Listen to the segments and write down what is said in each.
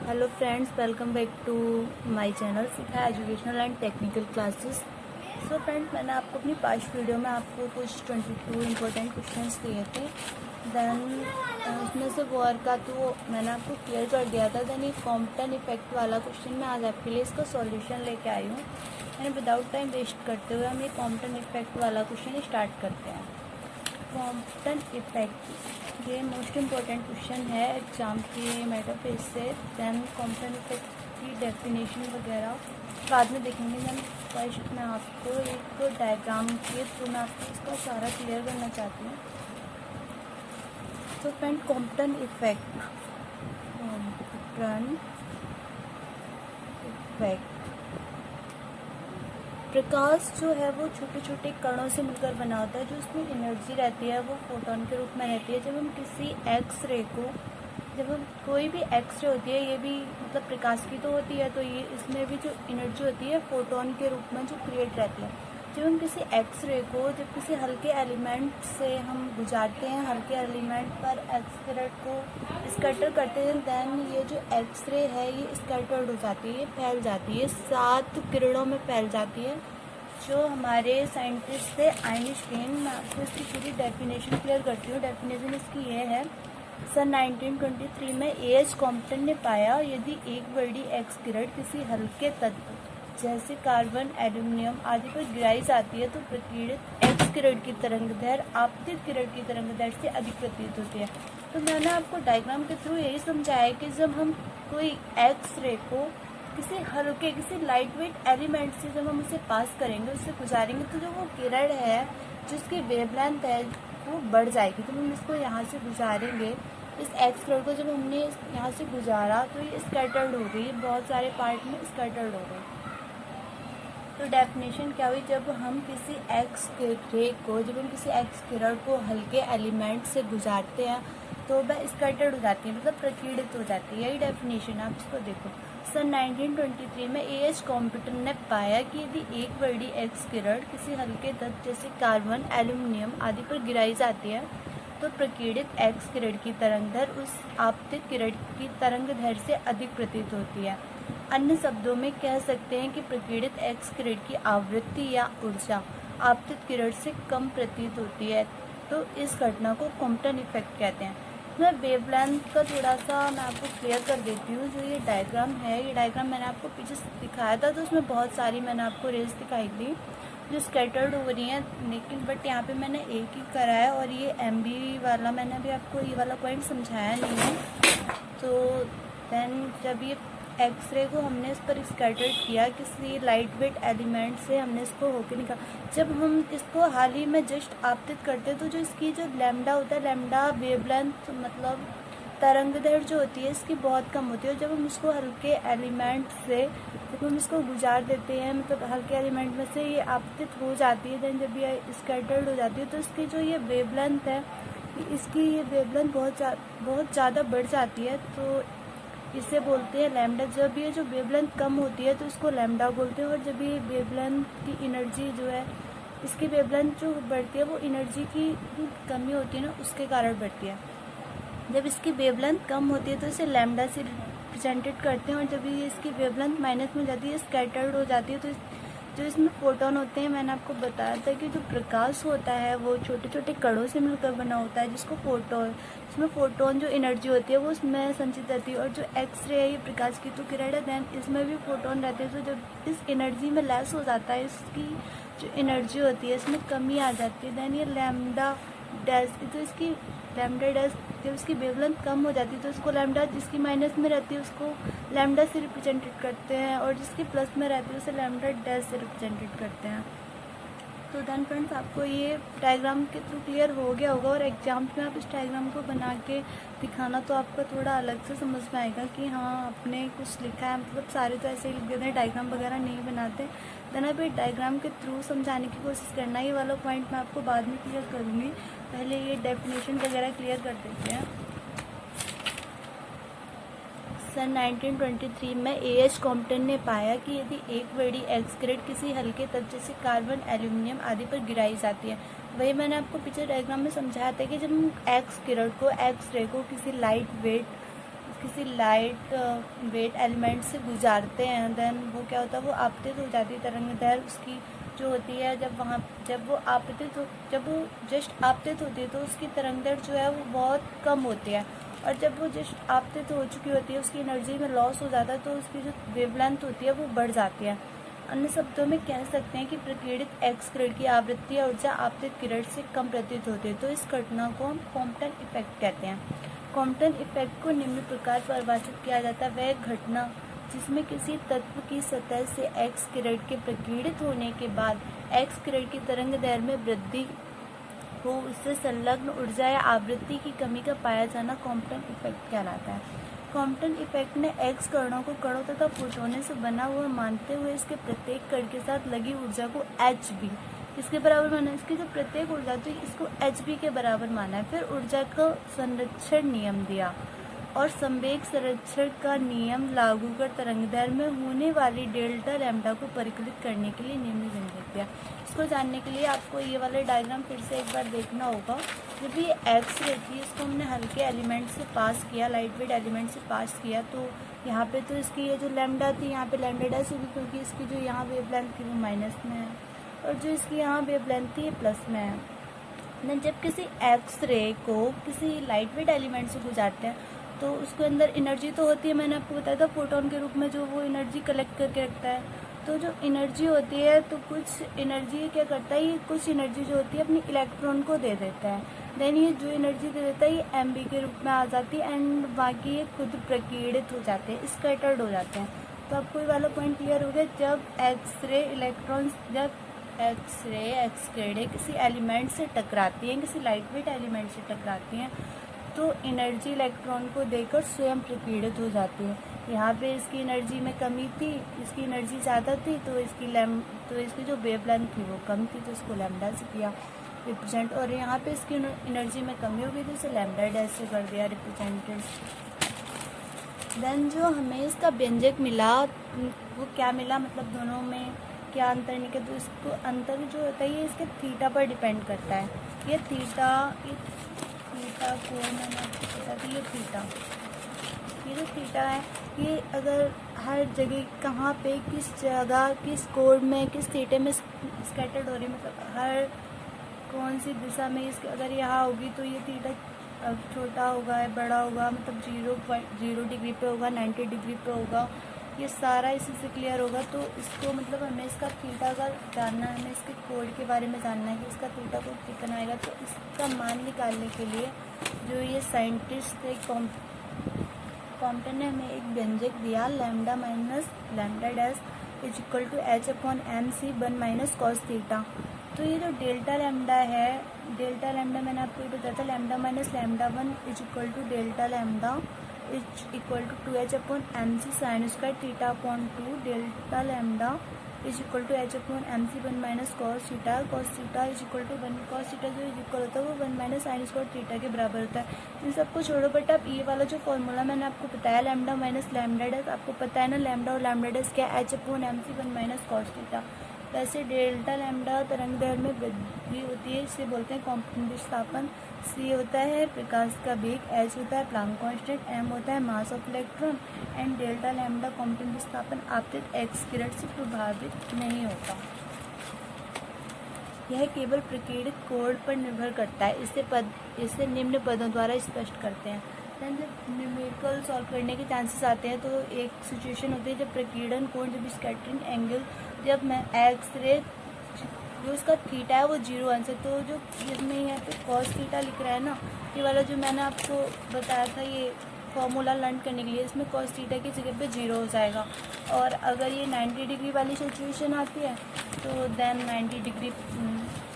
Hello friends, welcome back to my channel Sikha educational and technical classes. So friends, मैंने आपको अपनी past video में आपको कुछ 22 इम्पोर्टेंट क्वेश्चंस दिए थे। देन उसमें से वॉर का तो मैंने आपको क्लियर कर दिया था। देन ये कॉम्पटन इफेक्ट वाला क्वेश्चन मैं आज आपके लिए इसका सॉल्यूशन लेके आई हूँ। मैंने विदाउट टाइम वेस्ट करते हुए हम ये कॉम्पटन इफेक्ट वाला क्वेश्चन स्टार्ट करते हैं। कॉम्पटन इफेक्ट ये मोस्ट इम्पॉर्टेंट क्वेश्चन है एग्जाम के मैटर पेज से। देन कॉम्पटन इफेक्ट की डेफिनेशन वगैरह बाद में देखेंगे। देन फर्स्ट मैं आपको एक डायग्राम के थ्रू मैं आपको इसका सारा क्लियर करना चाहती हूँ। तो फ्रेंड, कॉम्पटन इफेक्ट प्रकाश जो है वो छोटे छोटे कणों से मिलकर बना होता है। जो उसमें एनर्जी रहती है वो फोटोन के रूप में रहती है। जब हम किसी एक्सरे को जब हम कोई भी एक्सरे होती है, ये भी मतलब प्रकाश की तो होती है, तो ये इसमें भी जो एनर्जी होती है फोटोन के रूप में जो क्रिएट रहती है। जब हम किसी एक्सरे को जब किसी हल्के एलिमेंट से हम गुजारते हैं, हल्के एलिमेंट पर एक्सरे को स्कैटर करते हैं, देन ये जो एक्सरे है ये स्कैटर्ड हो जाती है, फैल जाती है, 7 किरणों में फैल जाती है। जो हमारे साइंटिस्ट थे आइंस्टाइन, मैं आपको इसकी पूरी डेफिनेशन क्लियर करती हूँ। डेफिनेशन इसकी ये है। सन 1923 में A.H. कॉम्पटन ने पाया, यदि एक बड़ी एक्स किरण किसी हल्के तत्व जैसे कार्बन, एल्यूमिनियम आदि पर गिराई जाती है तो प्रकीर्णित एक्स किरण की तरंगदैर्घ्य आपतित किरण की तरंगदैर्घ्य से अधिक प्रतीत होती है। तो मैंने आपको डायग्राम के थ्रू यही समझाया कि जब हम कोई एक्सरे को किसी हल्के किसी लाइट वेट एलिमेंट से जब हम उसे पास करेंगे, उससे गुजारेंगे, तो जो वो किरण है जिसकी वेवलेंथ है वो बढ़ जाएगी। तो हम इसको यहाँ से गुजारेंगे, इस एक्स किरण को जब हमने यहाँ से गुजारा तो ये स्कैटर्ड हो गई, बहुत सारे पार्ट में स्कैटर्ड हो गई। तो डेफिनेशन क्या हुई, जब हम किसी एक्स किरण को हल्के एलिमेंट से गुजारते हैं तो वह स्कैटर्ड हो जाती है, मतलब प्रकीर्णित हो जाती है। यही डेफिनेशन आप इसको देखो। सन 1923 में A.H. कॉम्पटन ने पाया कि यदि एक बड़ी एक्स किरण किसी हल्के तत्व जैसे कार्बन, एल्यूमिनियम आदि पर गिराई जाती है तो प्रकीर्णित एक्स किरण की तरंगदैर्घ्य उस आपतित किरण की तरंगदैर्घ्य से अधिक प्रतीत होती है। अन्य शब्दों में कह सकते हैं कि प्रकीर्णित एक्स किरण की आवृत्ति या ऊर्जा आपतित किरण से कम प्रतीत होती है। तो इस घटना को कॉम्पटन इफेक्ट कहते हैं। मैं वेवलेंथ का थोड़ा सा मैं आपको क्लियर कर देती हूँ। जो ये डायग्राम है, ये डायग्राम मैंने आपको पीछे दिखाया था, तो उसमें बहुत सारी मैंने आपको रेस दिखाई थी जो स्कैटर्ड हो रही हैं, लेकिन बट यहाँ पे मैंने एक ही करा है। और ये MB वाला मैंने अभी आपको ये वाला पॉइंट समझाया नहीं है। तो देन जब ये एक्सरे को हमने इस पर स्कैटर्ड किया किसी लाइट वेट एलिमेंट से, हमने इसको होके निकाला, जब हम इसको हाल ही में जस्ट आपतित करते हैं तो जो इसकी जो लैम्डा होता है, लैम्डा वेवलेंथ मतलब तरंगदैर्घ्य जो होती है इसकी बहुत कम होती है। और जब हम इसको हल्के एलिमेंट से जब हम इसको गुजार देते हैं, मतलब हल्के एलिमेंट में से ये आपतित हो जाती है, देन जब ये स्कैटर्ड हो जाती है तो इसकी जो ये वेवलेंथ है, इसकी ये वेवलेंथ बहुत ज़्यादा बढ़ जाती है। तो इसे बोलते हैं लैम्डा। जब ये जो वेवलेंथ कम होती है तो इसको लैम्डा बोलते हैं। और जब ये वेवलेंथ की एनर्जी जो है, इसकी वेवलेंथ जो बढ़ती है वो एनर्जी की कमी होती है ना, उसके कारण बढ़ती है। जब इसकी वेवलेंथ कम होती है तो इसे लैम्डा से रिप्रेजेंटेड करते हैं। और जब ये इसकी वेवलेंथ माइनस में जाती है, स्कैटर्ड हो जाती है, तो जो इसमें फोटोन होते हैं, मैंने आपको बताया था कि जो प्रकाश होता है वो छोटे छोटे कणों से मिलकर बना होता है, जिसको फोटोन, इसमें फोटोन जो एनर्जी होती है वो उसमें संचित रहती है। और जो एक्सरे है ये प्रकाश की तो किरण है, देन इसमें भी फोटोन रहते हैं। तो जब इस एनर्जी में लेस हो जाता है, इसकी जो एनर्जी होती है इसमें कमी आ जाती है, देन ये लैम्डा डैश, तो इसकी लैम्डा डैश जब इसकी वेवलेंथ कम हो जाती है तो इसको लैम्डा, जिसकी माइनस में रहती है उसको लैम्डा से रिप्रेजेंटेड करते हैं, और जिसकी प्लस में रहती है उसे लैम्डा डैश से रिप्रेजेंटेड करते हैं। तो देन फ्रेंड्स, आपको ये डायग्राम के थ्रू क्लियर हो गया होगा। और एग्जाम्स में आप इस डायग्राम को बना के दिखाना तो आपका थोड़ा अलग से समझ में आएगा कि हाँ आपने कुछ लिखा है। मतलब सारे तो ऐसे ही लिख देते हैं, डायग्राम वगैरह नहीं बनाते। देन आप ये डायग्राम के थ्रू समझाने की कोशिश करना। ये वाला पॉइंट मैं आपको बाद में क्लियर करूँगी, पहले ये डेफिनेशन वगैरह क्लियर कर देते हैं। सन 1923 में A.H. कॉम्पटन ने पाया कि यदि एक बड़ी एक्स किरण किसी हल्के तत्व जैसे कार्बन, एल्यूमिनियम आदि पर गिराई जाती है, वही मैंने आपको पीछे डायग्राम में समझाया था कि जब हम एक्स किरण को, एक्स रे को किसी लाइट वेट किसी लाइट वेट एलिमेंट से गुजारते हैं, देन वो क्या होता है, वो आपतित हो जाती है तरंग दैर्घ्य उसकी जो होती है, जब वो जस्ट आपतित होती है तो उसकी तरंग दैर्घ्य जो है वो बहुत कम होती है, और जब वो जस्ट आपतित हो चुकी होती है उसकी एनर्जी में लॉस हो जाता है तो उसकी जो वेवलेंथ होती है वो बढ़ जाती है। अन्य शब्दों में कह सकते हैं कि प्रकीर्णित एक्स किरण की आवृत्ति या ऊर्जा आपतित किरण से कम प्रतीत होती है, तो इस घटना को हम कॉम्पटन इफेक्ट कहते हैं। कॉम्पटन इफेक्ट को निम्न प्रकार परिभाषित किया जाता है, वह घटना जिसमें किसी तत्व की सतह से एक्स किरण के प्रकीर्णित होने के बाद एक्स किरण की तरंग दैर्घ्य में वृद्धि हो, उससे संलग्न ऊर्जा या आवृत्ति की कमी का पाया जाना कॉम्पटन इफेक्ट कहलाता है। कॉम्पटन इफेक्ट ने एक्स कणों को कणों तथा फोटोनों से बना हुआ मानते हुए इसके प्रत्येक कण के साथ लगी ऊर्जा को एच बी इसके बराबर माना है। इसकी जो प्रत्येक ऊर्जा थी इसको एच बी के बराबर माना है। फिर ऊर्जा का संरक्षण नियम दिया और संवेग संरक्षण का नियम लागू कर तरंगदैर्घ्य में होने वाली डेल्टा लैम्डा को परिकलित करने के लिए निम्न व्यंजक दिया। इसको जानने के लिए आपको ये वाला डायग्राम फिर से एक बार देखना होगा। जब ये एक्स रे थी इसको हमने हल्के एलिमेंट से पास किया, लाइट वेट एलिमेंट से पास किया, तो यहाँ पे तो इसकी ये जो लैम्डा थी यहाँ पे लैम्डा डैश होगी क्योंकि इसकी जो यहाँ वेवलेंथ थी वो माइनस में है और जो इसकी यहाँ वेवलेंथ थी ये प्लस में है। देन जब किसी एक्स रे को किसी लाइट वेट एलिमेंट से गुजारते हैं तो उसके अंदर एनर्जी तो होती है, मैंने आपको बताया था फोटोन के रूप में जो वो एनर्जी कलेक्ट करके रखता है। तो जो एनर्जी होती है तो कुछ एनर्जी क्या करता है, ये कुछ एनर्जी जो होती है अपनी इलेक्ट्रॉन को दे देता है। देन ये जो एनर्जी दे देता है ये एम बी के रूप में आ जाती है एंड बाकी ये खुद प्रकीर्णित हो जाते हैं, स्कैटर्ड हो जाते हैं। तो आपको ये वाला पॉइंट क्लियर हो गया। जब एक्सरे इलेक्ट्रॉन्स जब एक्स किरणें किसी एलिमेंट से टकराती हैं, किसी लाइट वेट एलिमेंट से टकराती हैं तो एनर्जी इलेक्ट्रॉन को देकर स्वयं प्रकीर्णित हो जाती है। यहाँ पे इसकी एनर्जी में कमी थी, इसकी एनर्जी ज़्यादा थी तो इसकी जो वेवलेंथ थी वो कम थी तो इसको लैम्डा से किया रिप्रेजेंट, और यहाँ पे इसकी एनर्जी में कमी हो गई तो इसे लैम्डा डैश से कर दिया रिप्रेजेंटेड। देन जो हमें इसका व्यंजक मिला वो क्या मिला, मतलब दोनों में क्या अंतर निकला, तो इसको अंतर जो होता है ये इसके थीटा पर डिपेंड करता है। ये थीटा को मैंने आपको बता दी, ये जो थीटा है ये अगर हर जगह कहाँ पे किस जगह किस कोण में किस थीटे में स्कैटर्ड हो रही है, मतलब हर कौन सी दिशा में इसके अगर यहाँ होगी तो ये थीटा छोटा होगा या बड़ा होगा, मतलब 0 डिग्री पे होगा, 90 डिग्री पे होगा, ये सारा इसी से क्लियर होगा। तो इसको मतलब हमें इसका थीटा का जानना है, हमें इसके कोड के बारे में जानना है कि इसका थीटा कोड कितना आएगा। तो इसका मान निकालने के लिए जो ये साइंटिस्ट थे कॉम्पटन ने हमें एक व्यंजक दिया, lambda minus lambda dash is equal to H upon M C 1 minus cos theta. तो ये जो डेल्टा लैम्डा है, डेल्टा लैम्डा मैंने आपको ये बताया था, lambda minus lambda 1 is equal to delta lambda is equal to 2h upon M C sine square theta upon 2 delta lambda is equal to h upon M C 1 minus cos theta is equal to 1 cos theta जो is equal होता है वो 1 minus sign square theta के बराबर होता है। इन सबको छोड़ो बट आप ये वाला जो फॉर्मूला मैंने आपको बताया लैम्डा माइनस लैम्डा डैश, आपको पता है ना लैम्डा और लैम्डा डैश क्या, h upon M C 1 minus cos theta. वैसे डेल्टा लैम्डा तरंगदैर्घ्य में वृद्धि होती है, इसे बोलते हैं कॉम्पटन विस्थापन। c होता है प्रकाश का वेग, h होता है प्लांक कांस्टेंट, m होता है mass of electron and delta lambda Compton विस्थापन आपतित एक्स किरण से प्रभावित नहीं होता। यह केवल प्रकीर्णित कोण पर निर्भर करता है। इसे निम्न पदों द्वारा स्पष्ट करते हैं। देन जब न्यूमेरिकल सॉल्व करने के चांसेस आते हैं तो एक सिचुएशन होती है जब प्रकीर्णन कोण, जब स्कैटरिंग एंगल, जब मैं एक्स रे जो इसका थीटा है वो 0 आंसर, तो जो इसमें यहाँ पे कॉस थीटा लिख रहा है ना, ये वाला जो मैंने आपको बताया था ये फॉर्मूला लर्न करने के लिए, इसमें कॉस थीटा की जगह पे 0 हो जाएगा। और अगर ये 90 डिग्री वाली सिचुएशन आती है तो देन 90 डिग्री,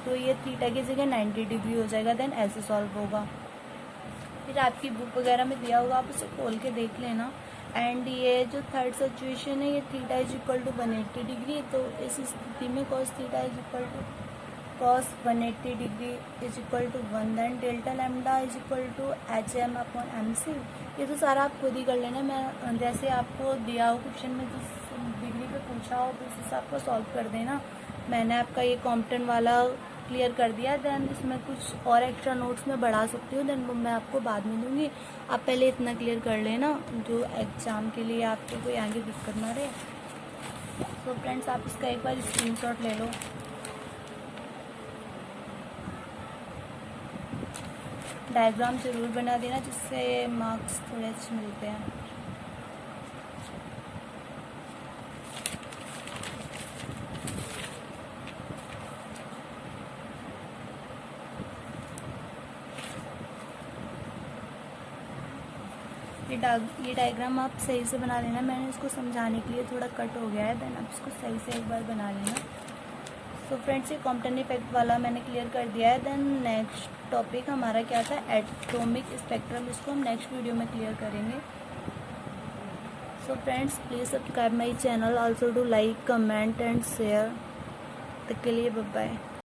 तो ये थीटा की जगह 90 डिग्री हो जाएगा। देन ऐसे सॉल्व होगा। फिर आपकी बुक वगैरह में दिया होगा, आप उसे खोल के देख लेना। एंड ये जो थर्ड सिचुएशन है ये theta is equal to 180 degree, तो इस स्थिति में cos theta is equal to cos 180 degree is equal to 1। Then delta lambda is equal to H M upon M C. ये तो सारा आप खुद ही कर लेना, मैं जैसे आपको दिया हो क्वेश्चन में जिस डिग्री पे पूछा हो तो उस हिसाब का सॉल्व कर देना। मैंने आपका ये कॉम्पटन वाला क्लियर कर दिया। देन इसमें कुछ और एक्स्ट्रा नोट्स मैं बढ़ा सकती हूँ, देन वो मैं आपको बाद में दूँगी। आप पहले इतना क्लियर कर लेना जो एग्ज़ाम के लिए आपको कोई आगे दिक्कत ना रहे। तो फ्रेंड्स आप इसका एक बार स्क्रीनशॉट ले लो। डायग्राम ज़रूर बना देना जिससे मार्क्स थोड़े अच्छे मिलते हैं। ये डायग्राम आप सही से बना लेना। मैंने इसको समझाने के लिए थोड़ा कट हो गया है, देन आप इसको सही से एक बार बना लेना। तो फ्रेंड्स ये कॉम्पटन इफेक्ट वाला मैंने क्लियर कर दिया है। देन नेक्स्ट टॉपिक हमारा क्या था, एटॉमिक स्पेक्ट्रम। इसको हम नेक्स्ट वीडियो में क्लियर करेंगे। So friends please subscribe my channel, also do like, comment and share. तक के लिए बाय बाय।